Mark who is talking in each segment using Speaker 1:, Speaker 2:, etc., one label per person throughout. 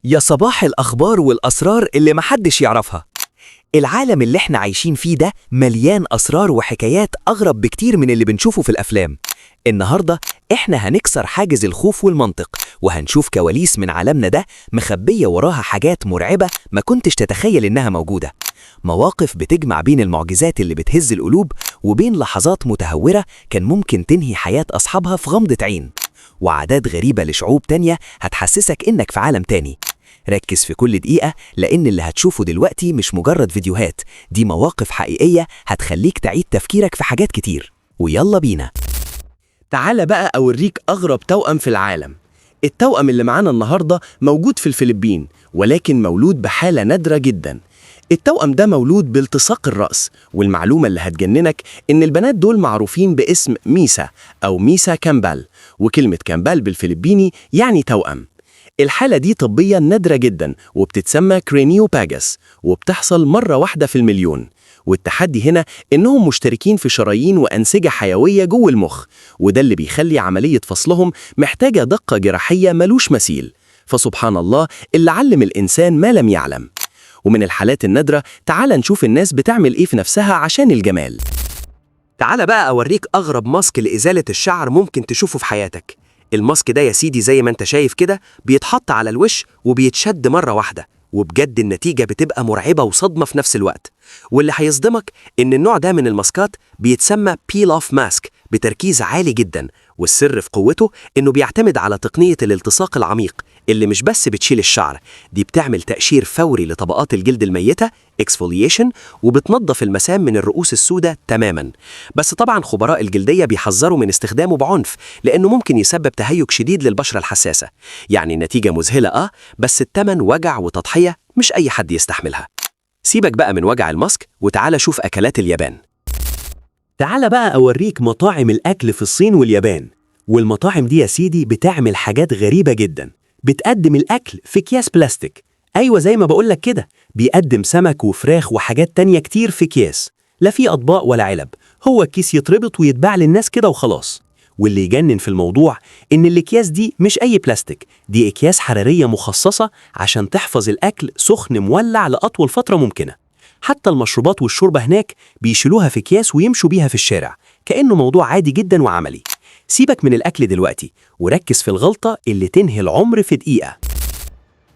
Speaker 1: يا صباح الأخبار والأسرار اللي محدش يعرفها. العالم اللي احنا عايشين فيه ده مليان أسرار وحكايات أغرب بكتير من اللي بنشوفه في الأفلام. النهاردة احنا هنكسر حاجز الخوف والمنطق، وهنشوف كواليس من عالمنا ده مخبية وراها حاجات مرعبة ما كنتش تتخيل إنها موجودة. مواقف بتجمع بين المعجزات اللي بتهز القلوب وبين لحظات متهورة كان ممكن تنهي حياة أصحابها في غمضة عين، وعادات غريبة لشعوب تانية هتحسسك إنك في عالم تاني. ركز في كل دقيقة، لأن اللي هتشوفه دلوقتي مش مجرد فيديوهات، دي مواقف حقيقية هتخليك تعيد تفكيرك في حاجات كتير. ويلا بينا.
Speaker 2: تعال بقى أوريك أغرب توأم في العالم. التوأم اللي معانا النهاردة موجود في الفلبين، ولكن مولود بحالة نادرة جدا. التوأم ده مولود بالتصاق الرأس، والمعلومة اللي هتجننك إن البنات دول معروفين باسم ميسا أو ميسا كامبال، وكلمة كامبال بالفلبيني يعني توأم. الحالة دي طبيا نادرة جدا وبتتسمى كرينيوباجس، وبتحصل مرة واحدة في المليون. والتحدي هنا إنهم مشتركين في شرايين وأنسجة حيوية جوه المخ، وده اللي بيخلي عملية فصلهم محتاجة دقة جراحية ملوش مثيل. فسبحان الله اللي علم الإنسان ما لم يعلم. ومن الحالات النادرة تعال نشوف الناس بتعمل إيه في نفسها عشان الجمال.
Speaker 3: تعال بقى أوريك أغرب ماسك لإزالة الشعر ممكن تشوفه في حياتك. الماسك ده يا سيدي زي ما انت شايف كده بيتحط على الوش وبيتشد مرة واحدة، وبجد النتيجة بتبقى مرعبة وصدمة في نفس الوقت. واللي هيصدمك إن النوع ده من الماسكات بيتسمى بيل اوف ماسك بتركيز عالي جدا، والسر في قوته إنه بيعتمد على تقنية الالتصاق العميق اللي مش بس بتشيل الشعر، دي بتعمل تقشير فوري لطبقات الجلد الميتة exfoliation، وبتنظف المسام من الرؤوس السوداء تماما. بس طبعا خبراء الجلدية بيحذروا من استخدامه بعنف، لأنه ممكن يسبب تهيج شديد للبشرة الحساسة. يعني النتيجة مذهلة بس التمن وجع وتضحية مش أي حد يستحملها. سيبك بقى من وجع الماسك وتعالى شوف أكلات اليابان.
Speaker 2: تعال بقى أوريك مطاعم الأكل في الصين واليابان. والمطاعم دي يا سيدي بتعمل حاجات غريبة جدا، بتقدم الأكل في أكياس بلاستيك. أيوة زي ما بقولك كده، بيقدم سمك وفراخ وحاجات تانية كتير في أكياس، لا في أطباق ولا علب، هو الكيس يتربط ويتباع للناس كده وخلاص. واللي يجنن في الموضوع إن الأكياس دي مش أي بلاستيك، دي أكياس حرارية مخصصة عشان تحفظ الأكل سخن مولع لأطول فترة ممكنة. حتى المشروبات والشوربة هناك بيشيلوها في أكياس ويمشوا بيها في الشارع، كأنه موضوع عادي جدا وعملي. سيبك من الأكل دلوقتي وركز في الغلطة اللي تنهي العمر في دقيقة.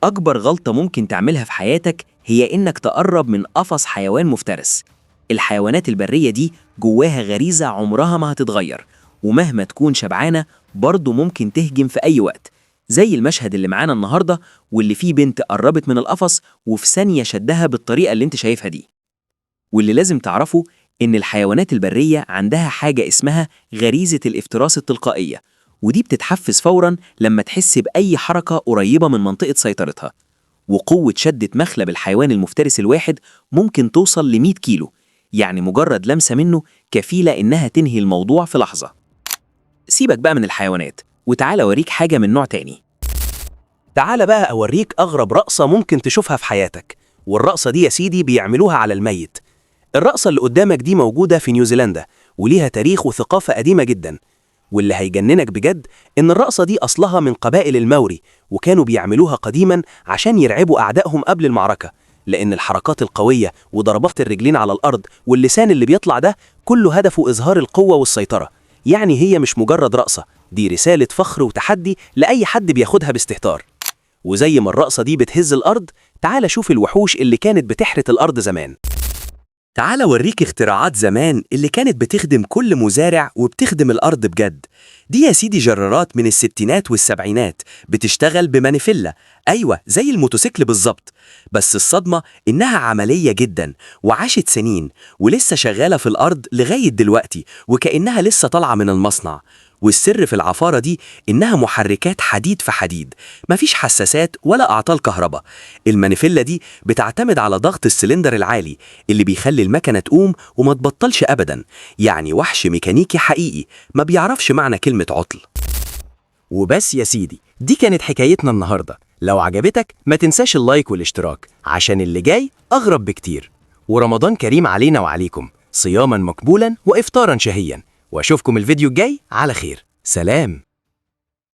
Speaker 4: أكبر غلطة ممكن تعملها في حياتك هي إنك تقرب من قفص حيوان مفترس. الحيوانات البرية دي جواها غريزة عمرها ما هتتغير، ومهما تكون شبعانة برضه ممكن تهجم في أي وقت، زي المشهد اللي معانا النهاردة واللي فيه بنت قربت من القفص وفي ثانية شدها بالطريقة اللي انت شايفها دي. واللي لازم تعرفه إن الحيوانات البرية عندها حاجة اسمها غريزة الافتراس التلقائية، ودي بتتحفز فوراً لما تحس بأي حركة قريبة من منطقة سيطرتها. وقوة شدة مخلب الحيوان المفترس الواحد ممكن توصل ل 100 كيلو، يعني مجرد لمسة منه كفيلة إنها تنهي الموضوع في لحظة. سيبك بقى من الحيوانات وتعال أوريك حاجة من نوع تاني.
Speaker 2: تعال بقى أوريك أغرب رقصة ممكن تشوفها في حياتك، والرقصة دي يا سيدي بيعملوها على الميت. الرقصة اللي قدامك دي موجودة في نيوزيلندا، وليها تاريخ وثقافة قديمة جدا. واللي هيجننك بجد إن الرقصة دي أصلها من قبائل الماوري، وكانوا بيعملوها قديما عشان يرعبوا أعدائهم قبل المعركة، لأن الحركات القوية وضربات الرجلين على الأرض واللسان اللي بيطلع ده كله هدفه إظهار القوة والسيطرة. يعني هي مش مجرد رقصة، دي رسالة فخر وتحدي لأي حد بياخدها باستهتار. وزي ما الرقصة دي بتهز الأرض، تعال شوف الوحوش اللي كانت بتحرث الأرض زمان. تعال أوريك اختراعات زمان اللي كانت بتخدم كل مزارع وبتخدم الأرض بجد. دي يا سيدي جرارات من الستينات والسبعينات بتشتغل بمانيفيلا، أيوة زي الموتوسيكل بالظبط، بس الصدمة إنها عملية جدا وعاشت سنين ولسه شغالة في الأرض لغاية دلوقتي، وكأنها لسه طالعة من المصنع. والسر في العفارة دي إنها محركات حديد في حديد، مفيش حساسات ولا أعطال كهرباء. المانيفيلا دي بتعتمد على ضغط السلندر العالي اللي بيخلي المكنة تقوم وما تبطلش أبدا، يعني وحش ميكانيكي حقيقي ما بيعرفش معنى كلمة عطل. وبس يا سيدي، دي كانت حكايتنا النهاردة. لو عجبتك ما تنساش اللايك والاشتراك، عشان اللي جاي أغرب بكتير. ورمضان كريم علينا وعليكم، صياما مقبولا وإفطارا شهيا. واشوفكم الفيديو الجاي على خير. سلام.